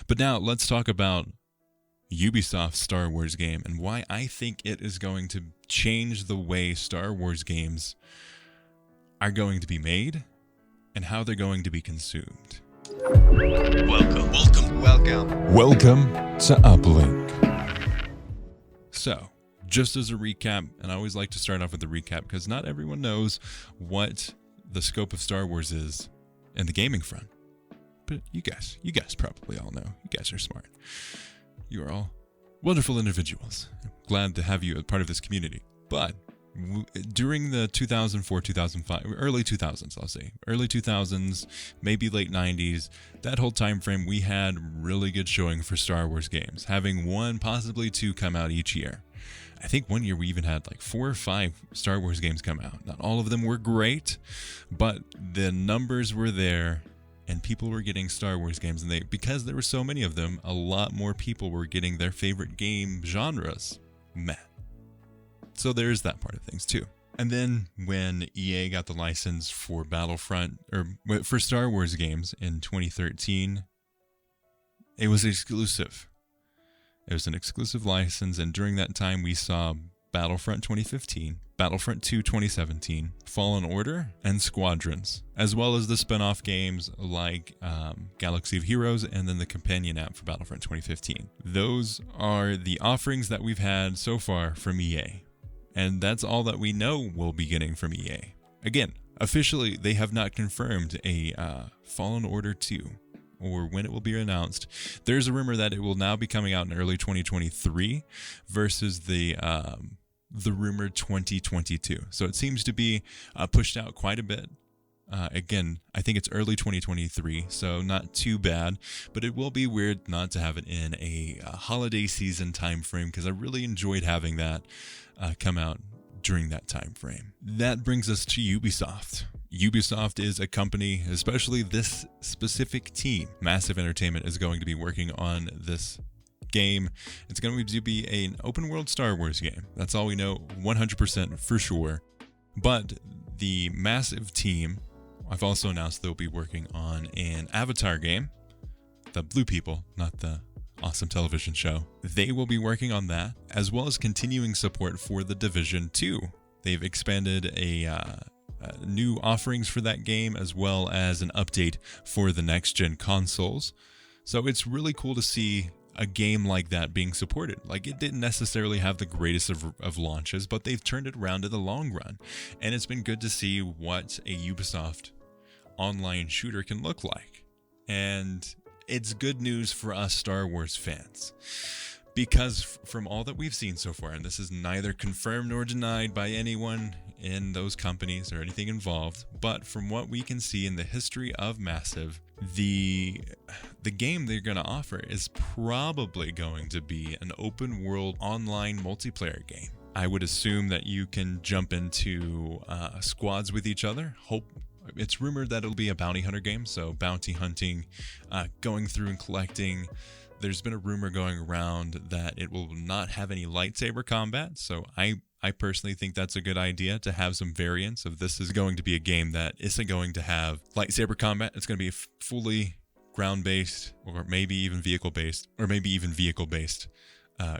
But now let's talk about Ubisoft's Star Wars game and why I think it is going to change the way Star Wars games are going to be made and how they're going to be consumed. Welcome to Uplink. So, just as a recap, and I always like to start off with a recap because not everyone knows what the scope of Star Wars is in the gaming front. But you guys probably all know. You guys are smart. You are all wonderful individuals. I'm glad to have you as part of this community. But during the 2004, 2005, early 2000s, I'll say, early 2000s, maybe late 90s, that whole time frame, we had really good showing for Star Wars games, having one, possibly two come out each year. I think one year we even had like 4 or 5 Star Wars games come out. Not all of them were great, but the numbers were there. And people were getting Star Wars games, and because there were so many of them, a lot more people were getting their favorite game genres met. So there's that part of things too. And then when EA got the license for for Star Wars games in 2013, it was exclusive. It was an exclusive license, and during that time we saw Battlefront 2015, Battlefront 2 2017, Fallen Order, and Squadrons, as well as the spin-off games like Galaxy of Heroes and then the companion app for Battlefront 2015. Those are the offerings that we've had so far from EA, and that's all that we know we'll be getting from EA. Again, officially, they have not confirmed a Fallen Order 2 or when it will be announced. There's a rumor that it will now be coming out in early 2023 versus the rumored 2022. So it seems to be pushed out quite a bit. Again, I think it's early 2023, so not too bad, but it will be weird not to have it in a holiday season time frame because I really enjoyed having that come out during that time frame. That brings us to Ubisoft. Ubisoft is a company, especially this specific team, Massive Entertainment, is going to be working on this game. It's going to be an open world Star Wars game. That's all we know 100% for sure. But the Massive team, I've also announced they'll be working on an Avatar game. The Blue People, not the awesome television show. They will be working on that, as well as continuing support for The Division 2. They've expanded new offerings for that game, as well as an update for the next-gen consoles. So it's really cool to see a game like that being supported. Like, it didn't necessarily have the greatest of launches, but they've turned it around in the long run. And it's been good to see what a Ubisoft online shooter can look like. And it's good news for us Star Wars fans. Because from all that we've seen so far, and this is neither confirmed nor denied by anyone in those companies or anything involved, but from what we can see in the history of Massive, the game they're going to offer is probably going to be an open world online multiplayer game. I would assume that you can jump into squads with each other. It's rumored that it'll be a bounty hunter game, so bounty hunting, going through and collecting. There's been a rumor going around that it will not have any lightsaber combat, so I personally think that's a good idea to have some variants of this is going to be a game that isn't going to have lightsaber combat. It's going to be fully ground-based or maybe even vehicle-based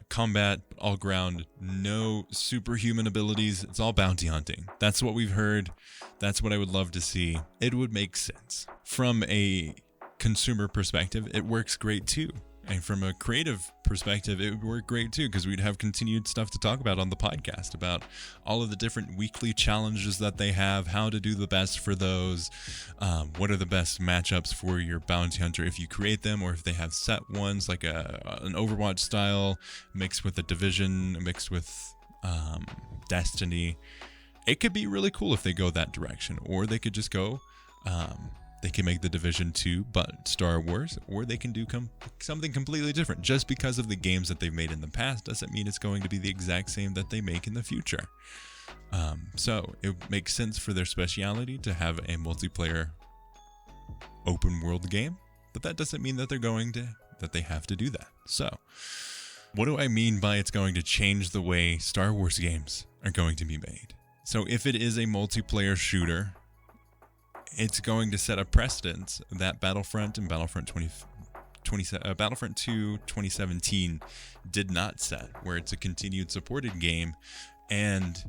combat, all ground, no superhuman abilities. It's all bounty hunting. That's what we've heard. That's what I would love to see. It would make sense. From a consumer perspective, it works great too. And from a creative perspective, it would work great too, because we'd have continued stuff to talk about on the podcast about all of the different weekly challenges that they have, how to do the best for those, what are the best matchups for your bounty hunter if you create them, or if they have set ones like an Overwatch style mixed with a Division, mixed with Destiny. It could be really cool if they go that direction, or they could just go... They can make the Division 2 but Star Wars, or they can do something completely different. Just because of the games that they've made in the past doesn't mean it's going to be the exact same that they make in the future. So it makes sense for their speciality to have a multiplayer open world game, but that doesn't mean that they have to do that. So what do I mean by it's going to change the way Star Wars games are going to be made? So if it is a multiplayer shooter, it's going to set a precedent that Battlefront and Battlefront Battlefront 2 2017 did not set, where it's a continued supported game. And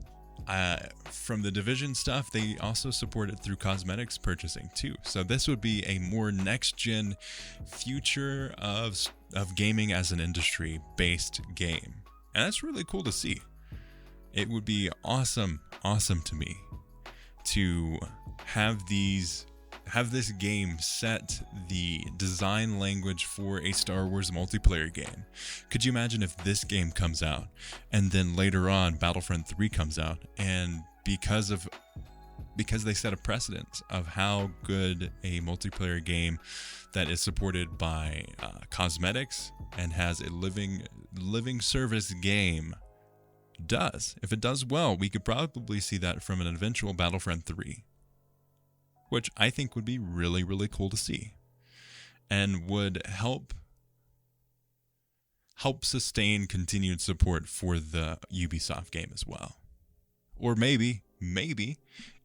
from the Division stuff, they also support it through cosmetics purchasing too. So this would be a more next-gen future of gaming as an industry-based game. And that's really cool to see. It would be awesome to me to have this game set the design language for a Star Wars multiplayer game. Could you imagine if this game comes out and then later on Battlefront 3 comes out, and because they set a precedent of how good a multiplayer game that is supported by cosmetics and has a living service game does. If it does well, we could probably see that from an eventual Battlefront 3. Which I think would be really, really cool to see. And would help sustain continued support for the Ubisoft game as well. Or maybe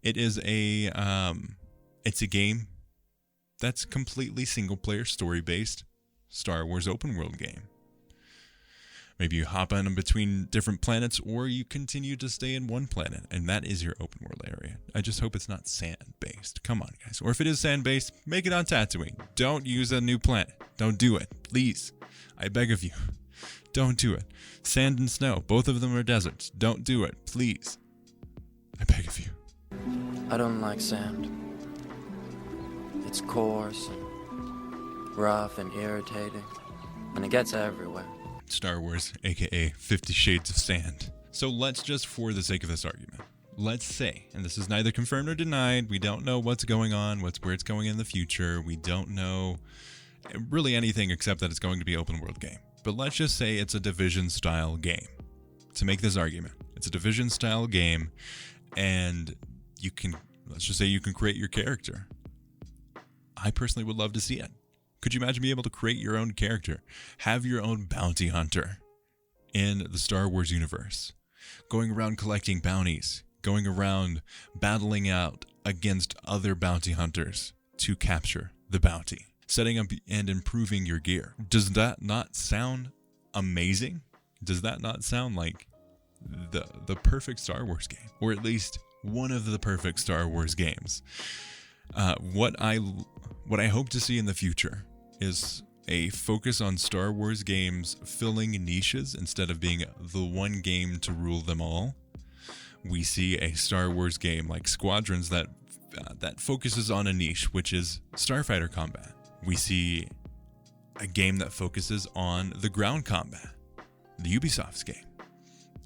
it is it's a game that's completely single player story based Star Wars open world game. Maybe you hop on in between different planets, or you continue to stay in one planet, and that is your open world area. I just hope it's not sand-based. Come on, guys. Or if it is sand-based, make it on Tatooine. Don't use a new planet. Don't do it. Please. I beg of you. Don't do it. Sand and snow. Both of them are deserts. Don't do it. Please. I beg of you. I don't like sand. It's coarse and rough and irritating, and it gets everywhere. Star Wars, aka 50 Shades of Sand. So let's just, for the sake of this argument, let's say, and this is neither confirmed nor denied, we don't know what's going on, where it's going in the future, we don't know really anything except that it's going to be an open world game. But let's just say it's a Division style game. To make this argument, it's a Division style game, and let's just say you can create your character. I personally would love to see it. Could you imagine being able to create your own character? Have your own bounty hunter in the Star Wars universe. Going around collecting bounties. Going around battling out against other bounty hunters to capture the bounty. Setting up and improving your gear. Does that not sound amazing? Does that not sound like the perfect Star Wars game? Or at least one of the perfect Star Wars games. What I hope to see in the future is a focus on Star Wars games filling niches instead of being the one game to rule them all. We see a Star Wars game like Squadrons that focuses on a niche, which is starfighter combat. We see a game that focuses on the ground combat, the Ubisoft's game.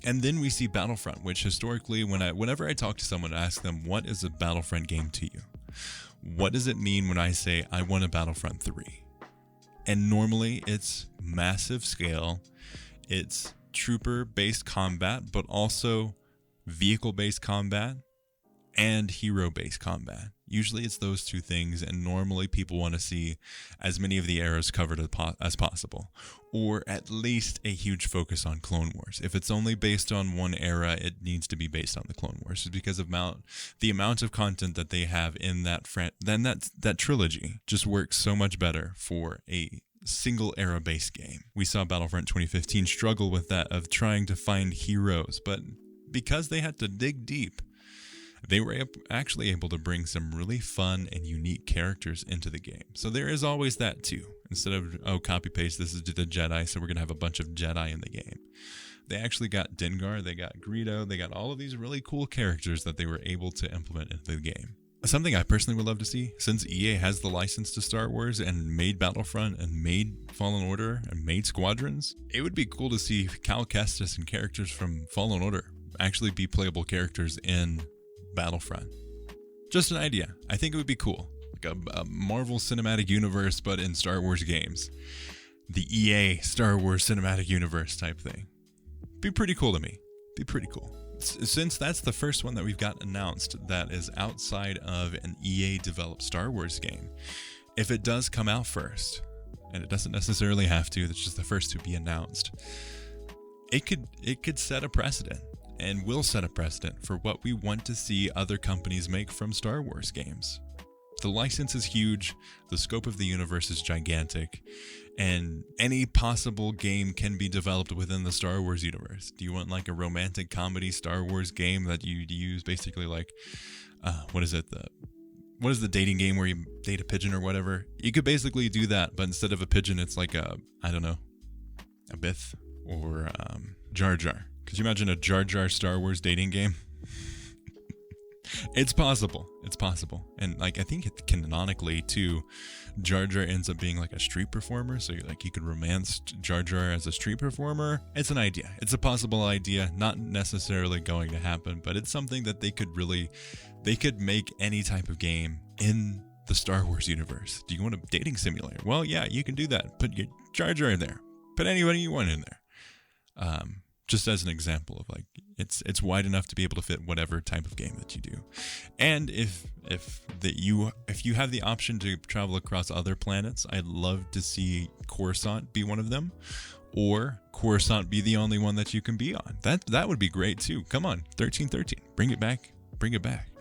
And then we see Battlefront, which historically, whenever I talk to someone and ask them, what is a Battlefront game to you? What does it mean when I say I want a Battlefront 3? And normally it's massive scale, it's trooper-based combat, but also vehicle-based combat and hero-based combat. Usually it's those two things, and normally people want to see as many of the eras covered as possible, or at least a huge focus on Clone Wars. If it's only based on one era, it needs to be based on the Clone Wars, just because of the amount of content that they have in that trilogy just works so much better for a single era based game. We saw Battlefront 2015 struggle with that, of trying to find heroes, but because they had to dig deep, they were actually able to bring some really fun and unique characters into the game. So there is always that too. Instead of, copy paste, this is the Jedi, so we're going to have a bunch of Jedi in the game. They actually got Dengar, they got Greedo, they got all of these really cool characters that they were able to implement into the game. Something I personally would love to see, since EA has the license to Star Wars and made Battlefront and made Fallen Order and made Squadrons, it would be cool to see Cal Kestis and characters from Fallen Order actually be playable characters in Battlefront. Just an idea. I think it would be cool. Like a Marvel Cinematic Universe, but in Star Wars games. The EA Star Wars Cinematic Universe type thing. Be pretty cool to me. Be pretty cool. Since that's the first one that we've got announced that is outside of an EA developed Star Wars game, if it does come out first, and it doesn't necessarily have to, that's just the first to be announced, it could set a precedent. And will set a precedent for what we want to see other companies make from Star Wars games. The license is huge, the scope of the universe is gigantic, and any possible game can be developed within the Star Wars universe. Do you want like a romantic comedy Star Wars game that you use basically like, what is the dating game where you date a pigeon or whatever? You could basically do that, but instead of a pigeon, it's like a Bith or Jar Jar. Could you imagine a Jar Jar Star Wars dating game? It's possible. And like, I think canonically too, Jar Jar ends up being like a street performer. So you could romance Jar Jar as a street performer. It's an idea. It's a possible idea, not necessarily going to happen, but it's something that they could make any type of game in the Star Wars universe. Do you want a dating simulator? Well, yeah, you can do that. Put your Jar Jar in there. Put anybody you want in there. Just as an example of like, it's wide enough to be able to fit whatever type of game that you do. And if you have the option to travel across other planets, I'd love to see Coruscant be one of them, or Coruscant be the only one that you can be on. That would be great too. Come on, 1313, bring it back.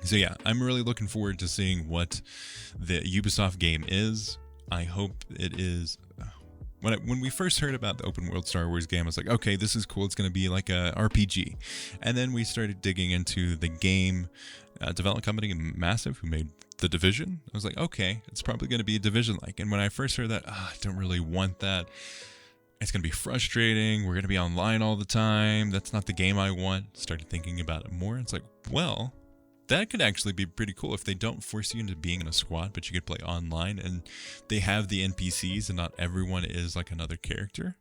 So yeah, I'm really looking forward to seeing what the Ubisoft game is. I hope it is. When we first heard about the open world Star Wars game, I was like, okay, this is cool. It's going to be like a RPG. And then we started digging into the game development company, Massive, who made The Division. I was like, okay, it's probably going to be a Division-like. And when I first heard that, I don't really want that. It's going to be frustrating. We're going to be online all the time. That's not the game I want. Started thinking about it more. It's like, well, that could actually be pretty cool if they don't force you into being in a squad, but you could play online and they have the NPCs and not everyone is like another character.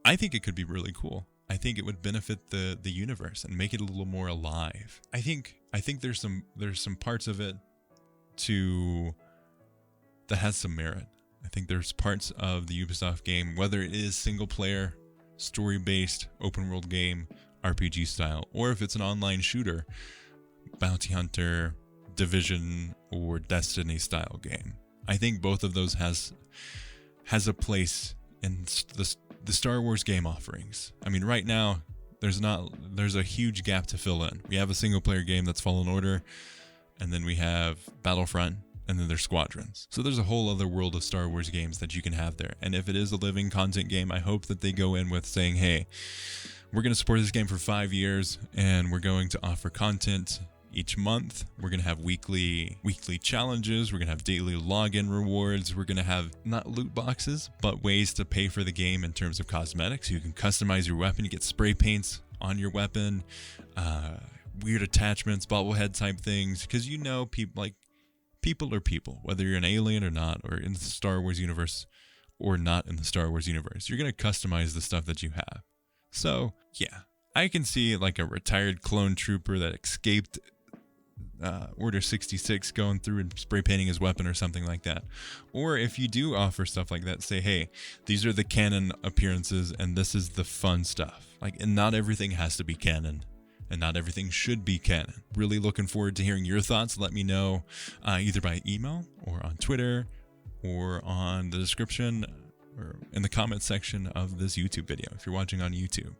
I think it could be really cool. I think it would benefit the universe and make it a little more alive. I think there's some parts of it that has some merit. I think there's parts of the Ubisoft game, whether it is single player, story-based, open world game, RPG style, or if it's an online shooter, bounty hunter, Division, or Destiny style game. I think both of those has a place in the Star Wars game offerings. I mean, right now there's a huge gap to fill in. We have a single player game that's Fallen Order, and then we have Battlefront, and then there's Squadrons. So there's a whole other world of Star Wars games that you can have there. And if it is a living content game, I hope that they go in with saying, hey, we're going to support this game for 5 years, and we're going to offer content each month. We're going to have weekly challenges. We're going to have daily login rewards. We're going to have not loot boxes, but ways to pay for the game in terms of cosmetics. You can customize your weapon. You get spray paints on your weapon, weird attachments, bobblehead type things. Because people are people, whether you're an alien or not, or in the Star Wars universe or not in the Star Wars universe. You're going to customize the stuff that you have. So, yeah, I can see like a retired clone trooper that escaped Order 66 going through and spray painting his weapon or something like that. Or if you do offer stuff like that, say, hey, these are the canon appearances and this is the fun stuff. And not everything has to be canon. And not everything should be canon. Really looking forward to hearing your thoughts. Let me know either by email or on Twitter or on the description or in the comment section of this YouTube video if you're watching on YouTube.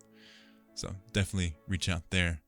So definitely reach out there.